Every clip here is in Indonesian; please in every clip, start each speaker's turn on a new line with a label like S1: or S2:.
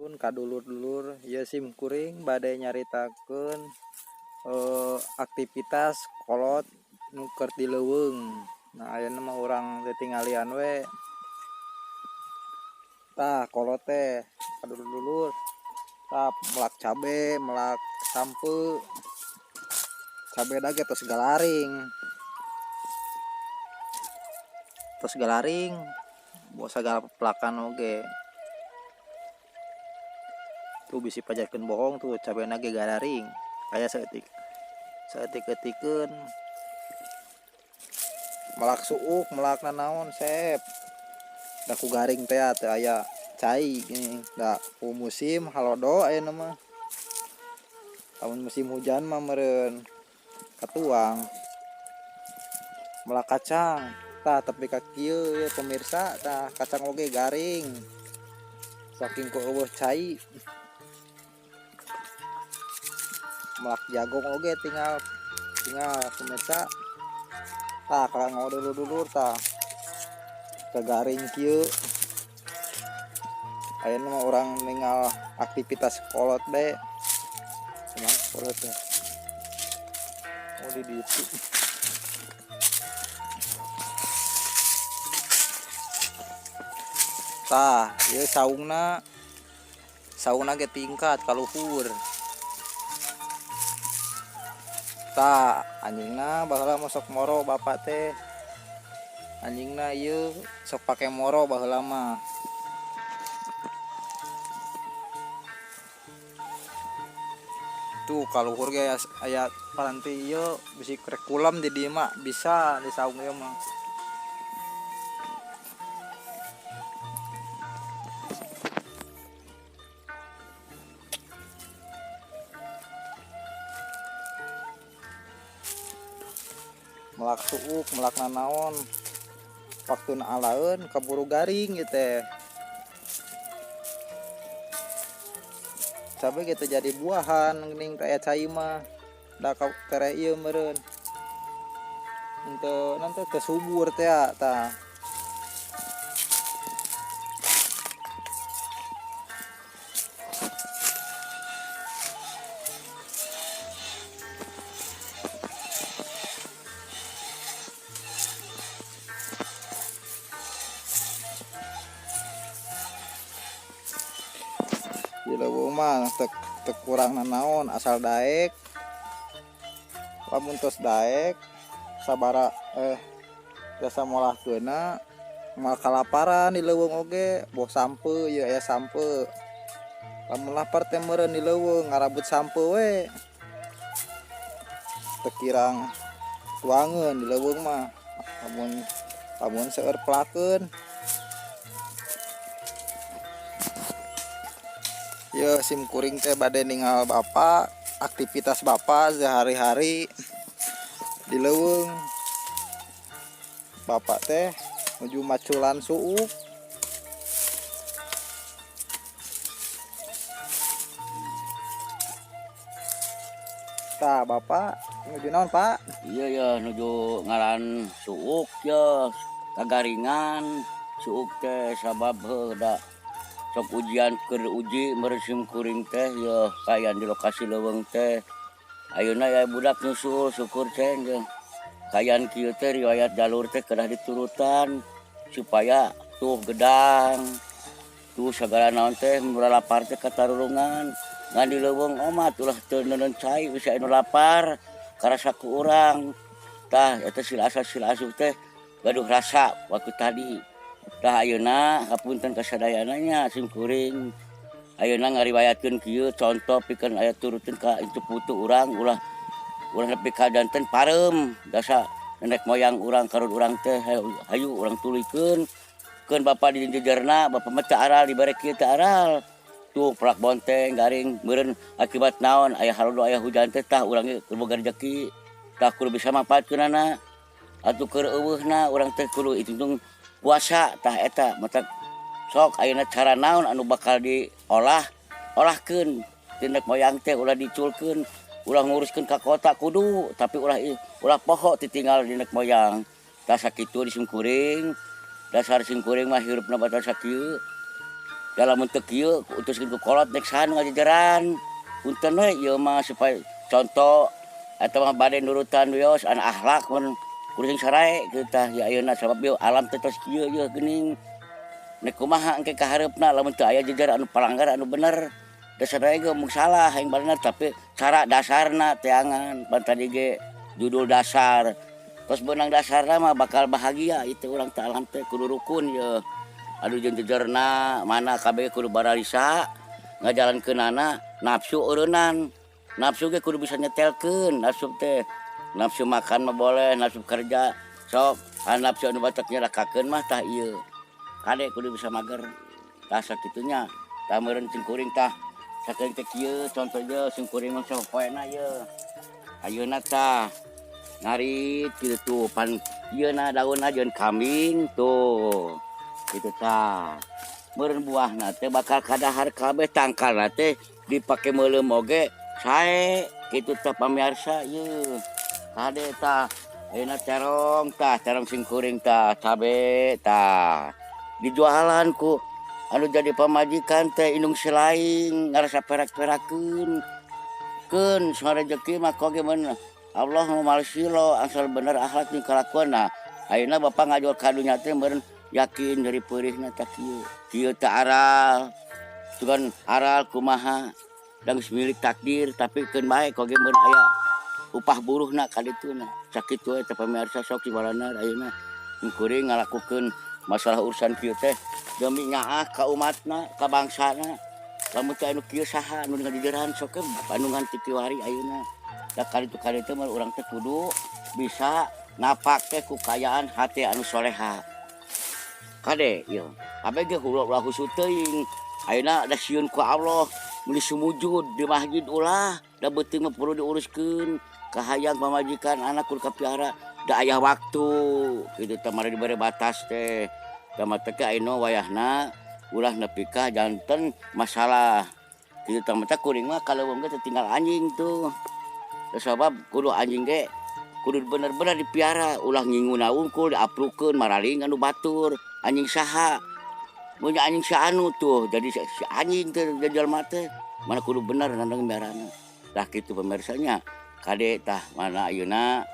S1: pun kadulur-dulur ya simkuring badai nyaritakeun aktivitas kolot nuker di leuweung. Nah ayeuna mah urang tingalian we tah kolot teh kadulur-dulur tah melak cabe melak sampe cabe dage tos galaring bawa sagala pelakan oge tuh bisi pajarkeun bohong tuh cabe nage galaring aya saeutik-eutikeun melak suuk melak nanaon sep da ku garing teh teu aya cai gini da ku musim halodo ayeuna mah lamun musim hujan mah meureun katuang melak kacang tah tapi ka kieu ya pemirsa tah kacang oge garing saking ku eueuh cai melak jagong oge tinggal pemirsa tah kalau dulur-dulur tah kegaring kieu ayeuna mah urang ningal aktivitas kolot bae cuman kolot ya mau di ditu tah ieu saungna ge tingkat kaluhur tah anjingna baheula mosok moro bapak teh anjingna ieu sok pake moro baheula mah tuh kaluhur ge aya paranti ieu bisi krek kulam di dieu mah bisa di saung ieu mah melak suuk melak nanaon waktu alaeun kaburu garing gitu teh cabe gitu jadi buahan geuning aya cai mah da ka tere ieu meureun henteu nanti teu subur teh tah di leuweung mah teu kurang nanaon asal daek lamun tos daek sabara biasa molahkeunna moal kalaparan di leuweung oge boh sampe ieu aya sampe lamun lapar teh meureun di leuweung ngarabut sampe we teu kirang tuangeun di leuweung mah lamun seueur pelakeun ya simkuring teh bade ningal bapak aktivitas bapak sehari-hari di leuweung bapak teh nuju maculan suuk tah bapak nuju naon pak
S2: iya ya nuju ngaran suuk ya kagaringan suuk teh sabab da sok ujian keur uji meresim kuring teh ya kayan di lokasi leuweung teh ayeuna ya budak nyusul syukur ceng jeung kayan kieu teh riwayat jalur teh kedah diturutan supaya tuh gedang tuh sagala naon teh murah lapar teh katarurungan ngan di leuweung omat ulah teu neuneun cai bisa anu lapar karasa ku urang tah eta sila asuh teh gaduh rasa waktu tadi tah ayeuna hapunten kasadayananya simkuring ayeuna ngariwayatkeun kieu contoh pikeun aya turutin ka itu putu urang ulah nepi ka janten parem dasa nenek moyang urang karun urang teh hayu urang tulikeun keun bapa di jejerna bapa mah teu aral dibere kieu teu aral tuh pelak bonteng garing meureun akibat naon aya halodo aya hujan teh tah urang ge keur boga rezeki tah kudu bisa manfaatkeunana atuh keur eueuhna urang teh kudu ituntung puasa tah eta mata sok ayeuna cara naon anu bakal diolahkeun nenek moyang teh ulah diculkeun ulah nguruskeun ka kota kudu tapi ulah poho ditinggal nenek moyang tah sakitu di simkuring dasar simkuring mah hirupna batas sakieu dalam bentuk kieu utuskeun ku kolot nek saha nu ngajajaran punten we ieu mah supaya contoh eta mah bade nurutan wios an akhlak mun kudu sing sarae kitu tah ya ayeuna sabab ieu alam teh tos kieu ieu geuning nek kumaha engke ka hareupna lamun teu aya jejer anu palanggar anu bener da sadaya ge mung salah yang bener tapi cara dasarna teangan pan tadi ge judul dasar tos beunang dasarna mah bakal bahagia itu urang teh alam teh kudu rukun ye anu jeung jejerna mana kabeh kudu bararisa ngajalankeunana nafsu eureunnan nafsu ge kudu bisa nyetelkeun nafsu teh nafsu makan mah boleh nafsu kerja sok nafsu anu batak nyerakakeun mah tah ieu kade kudu bisa mager tah sakitunya tah meureun cing kuring tah sakeung teh kieu contohnya cing kuring mah sapoena ieu ayeuna tah ngarit kitu tuh pan ieuna daunna jeung kambing tuh kitu tah meureun buahna teh bakal kadahar kabeh tangkalna teh dipake meuleum oge sae kitu teh pamirsa ieu kade tah ayeuna terong sing kuring tah cabe tah dijualan ku anu jadi pamajikan teh indung selaing ngarasa perak-perakeun keun soal rezeki mah koge mun Allah malsilo asal bener akhlak jeung kalakuanna ayeuna bapa ngajual kadunya teh meureun yakin dari peurihna tah kieu teh aral tugan aral kumaha dan milik takdir tapi keun bae koge mun aya upah buruhna kadituna sakitu eta pamirsa sok sibalana ayeuna kuring ngalakukeun masalah urusan kieu teh demi nyaah ka umatna ka bangsana lamun teh anu kieu saha anu ngajajaran sok panungan ti kiwari ayeuna da kali teh mah urang teh kudu bisa napak teh ku kayaan hate anu soleha kade ieu kabeh ge ulah husud teuing ayeuna da sieun ku Allah meuli sumujud di masjid ulah da beuting mah perlu diuruskeun kahayang pamajikan anak kudu kapiara da aya waktu kitu teh mari dibere batas teh da mah teh ayeuna wayahna ulah nepi ka janten masalah kitu teh mah kuring mah kaleuweung ge tinggal anjing tuh sabab kudu anjing ge kudu bener-bener dipiara ulah nginguna unggul diaprukeun maraling anu batur anjing saha mun anjing si anu tuh jadi si anjing teh jelema teh mana kudu bener nandang miarana tah kitu pemirsanya kade tah mana ayeuna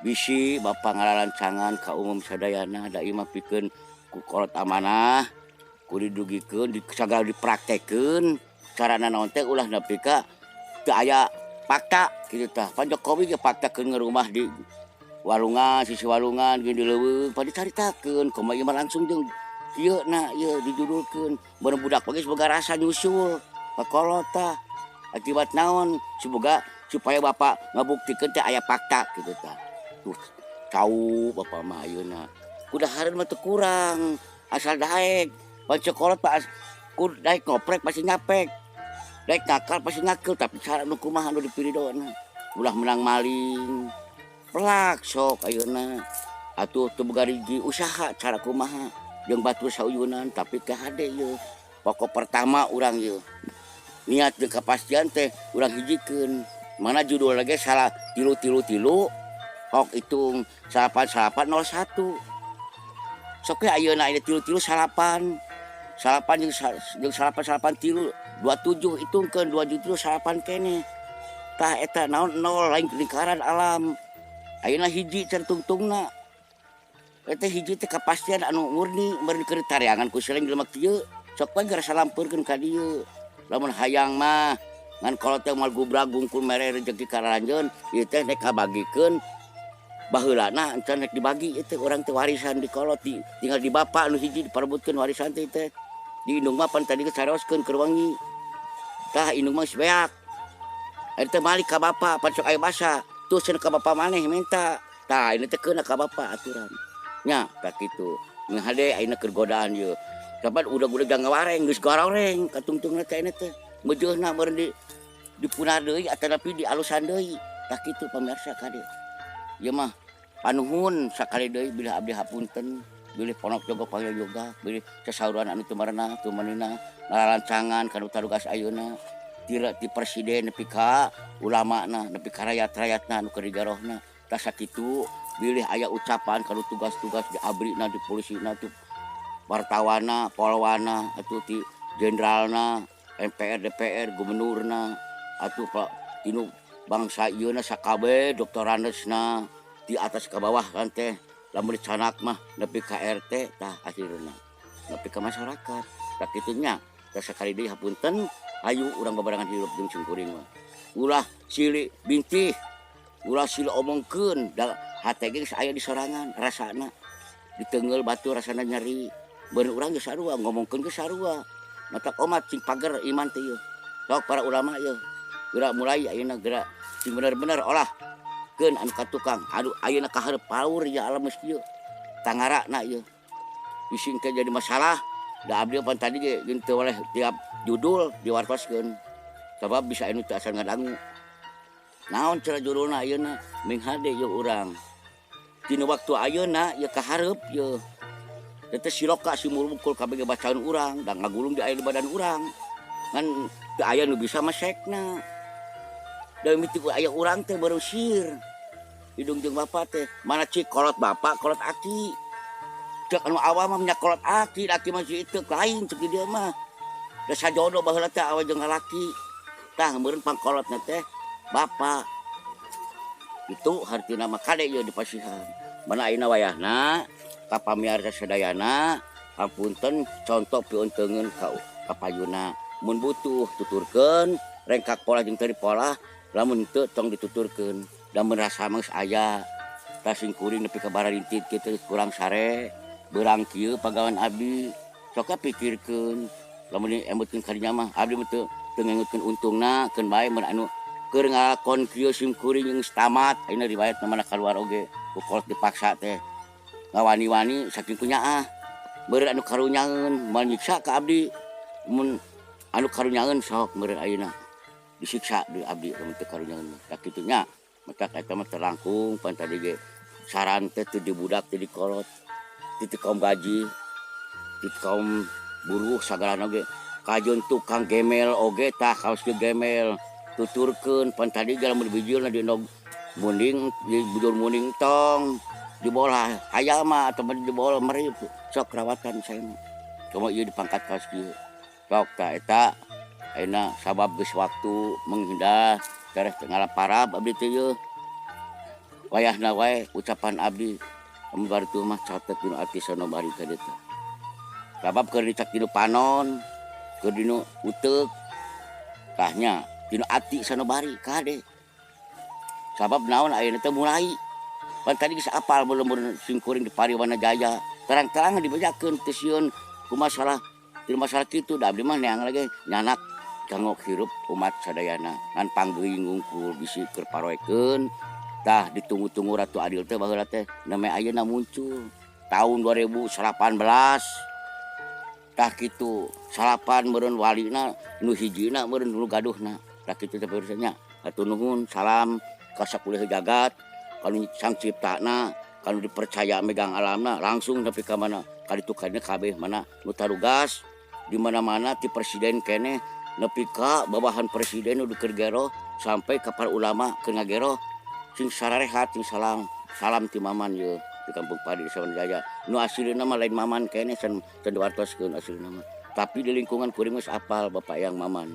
S2: bisi bapa ngaralancangan ka umum sadayana da ieu mah pikeun ku kolot amanah kudu didugikeun sagala dipraktekeun carana naon teh ulah nepi ka teu aya fakta kitu tah pan Jokowi ge faktakeun ngarumah di walungan sisi walungan geus di leuweung pan dicaritakeun kumaha ieu mah langsung jeung ieu na ieu dijudulkeun mun budak oge boga rasa nyusul ka kolot tah akibat naon supaya bapak ngabuktikeun teh aya fakta kitu tah tuh cau bapak mah ayeuna kudahareun mah teu kurang asal daek pan kolot pas ku daek ngoprek pasti nyapek daek ngakal pasti ngakeul tapi cara nu kumaha nu dipiridoana ulah menang maling pelak sok ayeuna atuh teu boga rigi usaha cara kumaha jeung batur sauyunan tapi teh hade ieu pokok pertama urang ieu niat jeung kapastian teh urang hijikeun mana judul lagi salah tilu hok hitung 8801 sok we ayeuna aya tilu salapan jeung salapan tilu 27 hitungkeun 27 salapan keneh tah eta naon nol lain lingkaran alam ayeuna hiji can tungtungna eta hiji teh kapastian anu murni meureun keur tariangan ku seleng jelema kieu sok we gara salampeurkeun ka dieu lamun hayang mah ngan kolot teh moal gubrag gungkul mere rezeki karalanjeun ieu teh nek kabagikeun baheulana encan nek dibagi ieu teh urang teh warisan di kolot tinggal di bapa anu hiji diparebutkeun warisan teh di indung mah pan tadi sareoskeun keur wengi tah indung mah geus beak ari teh balik ka bapa pan sok aya basa tuh cenah ka bapa maneh minta tah ini teh keuna ka bapa aturan nya tah kitu ngahade ayeuna keur godaan ieu dapat udah jangan wareng geus goreng katungtungna teh ini teh meujeunna meureun dipunar deui atanapi dialusan deui tah kitu pamirsa kade ieu mah panuhun sakali deui bila abdi hapunten bilih ponok jogo panggil yoga bilih sasauran anu teu marena teu manina ngaralancangan kanu tarugas ayeuna ti presiden nepi ka ulamana nepi ka rakyat-rakyatna anu keur digarohna tah sakitu bilih aya ucapan kanu tugas-tugas di abrina di polisina tu wartawana polwana atuh ti jenderalna, MPR, DPR, gubernurna, atuh Pak tinu bangsa ieu na sakabe doktoranesna di atas ke bawah kan teh lamun dicanak mah nepi ka RT tah akhirna nepi ka masyarakat tah kitu nya tah sakali deui hapunten ayu urang babarengan hirup jeung cungkuring mah ulah silih bintih ulah silih omongkeun da hate ge geus aya di sorangan rasana diteungeul batu rasana nyeri beun urang geus sarua ngomongkeun geus sarua matak omat cing pager iman teh ieu sok para ulama ieu geura mulai ayeuna geura sing bener-bener olah keun anu ka tukang aduh ayeuna kaharep paur ya alam geus kieu tangarana ieu bising teh jadi masalah da abdi pan tadi ge geun teu oleh tiap judul diwartoskeun sabab bisa anu teu asal ngadangu naon cara judulna ayeuna menghade ye urang dina waktu ayeuna ye kaharep ye teh siloka si murmukul kabeh bacaan urang da ngagulung di aya di badan urang ngan teu aya nu bisa masekna da miti aya urang teh baru sir hidung jeung bapa teh mana cik kolot bapa kolot aki cek anu awam mah nya kolot aki mah si itu lain cek dia mah da sajodo baheula teh awe jeung lalaki tah meureun pangkolotna teh bapa itu hartina mah kade ieu dipasihan mana ayeuna wayahna ka pamiarsa sadayana ampunten contoh piunteungeun ka payuna mun butuh tuturkeun rengkak pola jeung teu pola lamun teu tong dituturkeun da merasa mah aya tasing kuring nepi ka bararintit kitu kurang sare beurang kieu pagawean abdi sok pikirkeun lamun emutkeun ka dinya mah abdi mah teu ngengutkeun untungna keun bae mun anu keur ngalakon kieu sim kuring geus tamat ayeuna riwayat mana kaluar oge ku kolot dipaksa teh ngawani-wani saking kunyaah beureun anu karunyangeun moal nyiksa ka abdi mun anu karunyangeun sok meureun ayeuna disiksa di abdi lamun teu karunyangeun mah kitu nya matak eta mah terlangkung pan tadi ge saran teh teu dibudak teu dikolot ti kaum gaji ti kaum buruh sagalana ge kajeun tukang gemel oge tah kaos teu gemel tuturkeun pan tadi ge lamun bijilna di nog munding di bujur munding tong di bola aya mah atau di bola meri sok rawatan saya mah cuma ieu dipangkat kaos kieu sok tah eta ayeuna sabab geus waktu menghindar terus ngalaparab abdi teh yeuh wayahna wae ucapan abdi mun bari tuh mah catet dinu ati sanobari ka dieu teh sabab keur dicak dinu panon keur dinu uteuk tahnya dinu ati sanobari kade sabab naon ayeuna teh mulai pan tadi geus apal belum sing kuring di Pariwana Jaya terang-terang dibejakeun teu sieun ku masalah dinu masalah kitu da abdi mah neang lagi nyanak kanggo hirup umat sadayana ngan panggeuing ngungkul bisi keur paroekeun tah ditunggu-tunggu Ratu Adil teh baheula teh name ayeuna muncul tahun 2018 tah kitu salapan meureun walina nu hijina meureun nu gaduhna tah kitu teh beurusnya hatur nuhun salam ka sakuliah jagat kanu sang ciptana kanu dipercaya megang alamna langsung nepi ka mana kaditukana kabeh mana nu tarugas di mana-mana ti presiden kene nepi ka babahan presiden udah keur gero sampai ka para ulama keur ngagero sing sararehat sing salam ti maman ye di Kampung Padi Desa Wanjaya nu aslina mah lain maman kene sen diwartoskeun aslina mah tapi di lingkungan kuring geus apal bapak yang maman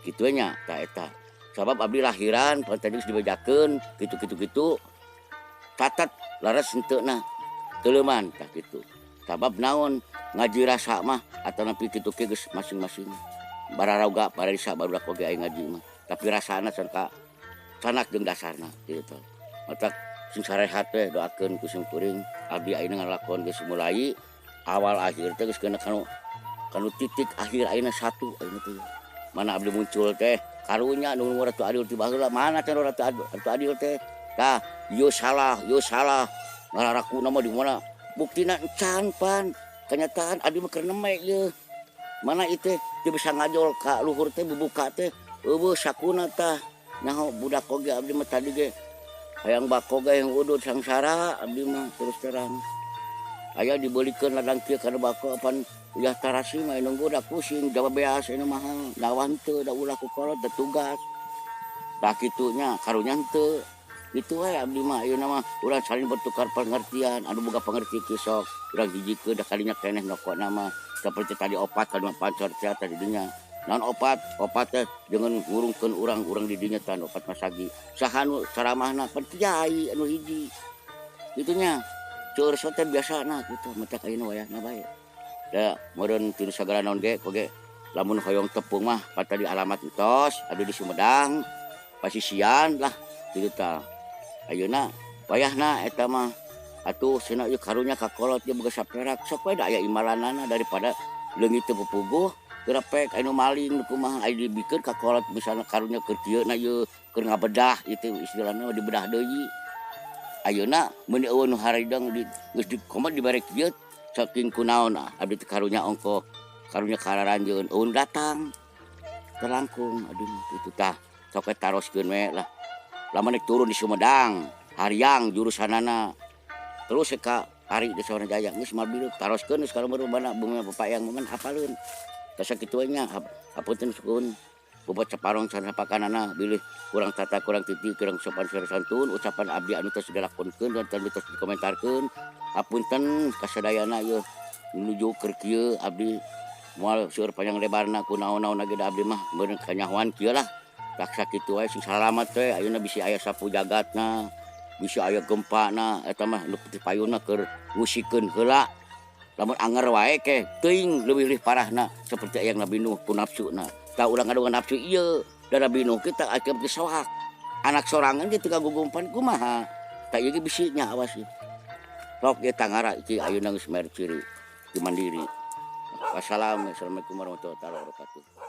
S2: kitu nya tah eta sabab abdi lahiran pan tadi geus dibejakeun kitu catat laras henteuna teuleuman tah kitu sabab naon ngaji rasa mah ataupun kitu ge geus masing-masing bararaoga pararisa barudak oge aya ngaji mah tapi rasana sangka sanak jeung dasarna kitu matak sing sarehat teh doakeun ku sing kuring abdi ayeuna ngalakon geus mulai awal akhir teh geus kena kanu titik akhir ayeuna satu ayeuna teh mana abdi muncul teh karunya nu Ratu Adil ti baheula mana teh Ratu Adil teh tah yo salah ngararakuna mah di mana buktina encan pan kenyataan abdi mah keur neme ye mana itu dia bisa ngajol ka luhur teh bubuka teh eueuh sakuna tah nyaho budak oge abdi mah tadi ge hayang bako ge yang udud sangsara abdi mah terus terang aya dibeulikeun ladang kieu kana bako pan uyah tarasi mah nunggu da pusing jawab beas anu mah lawan teu da ulah ku kolot da tugas tah kitu nya karunya teu itu wae abdi mah ayeuna mah urang saling bertukar pengertian anu boga pangerti kisok urang hijikeun da kalinya keneh nokona mah seperti tadi opat kan pancor teh tadinya non opat teh jangan ngurungkeun urang di dinya tan opat masagi sahanu ceramahna percayai anu hiji gitunya ceur teh biasana gitu matak ayeuna wayahna bae da meureun teu sagala naon ge koge lamun hoyong tepung mah pada di alamat entos adu di Sumedang pasisian lah kitu tah ayeuna wayahna eta mah atuh cenah ieu karunya kakolot ieu boga saperak sok we da aya imalanana daripada leungit teu pupuguh gerepek anu maling kumaha aya dibikeun kakolot misalna karunya keur kieu na ieu keur ngabedah itu istilahna dibedah deui ayeuna mun eueun nu haridang di geus di komat dibere kieu saking kunaon abdi teh karunya ongko karunya kararanjeun eueun datang terlangkung aduh itu tah sok taroskeun we lah lamun turun di Sumedang Haryang jurusanana terus ka Ari di Sawana Jaya geus mabiluk taroskeun geus kalau merubana bumi papayang momen apaleun tasa kitu nya hapunten sukeun bobot saparong sanapakanana bilih kurang tata kurang titi kurang sopan santun ucapan abdi anu tos dilakonkeun dan tos dikomentarkeun hapunten kasadayana ieu nuju keur kieu abdi moal seueur panjang lebarna kunaon-naon ge abdi mah meureun kanyahoan kieu lah tak sakitu wae sing salamet teh ayeuna bisi aya sapu jagatna bisi aya gempana eta mah nu payuna keur ngusikeun heula lamun anger wae ke teuing leuwih parahna seperti aya Nabi Nuh ku nafsuna tah urang ngadungan nafsu ieu da Nabi Nuh kita akeun soak anak sorangan ge teu kagugumpan kumaha tah ieu ge bisinya awas sok ge tangara iki ayeuna geus mere ciri di Mandiri. Wassalamualaikum warahmatullahi wabarakatuh.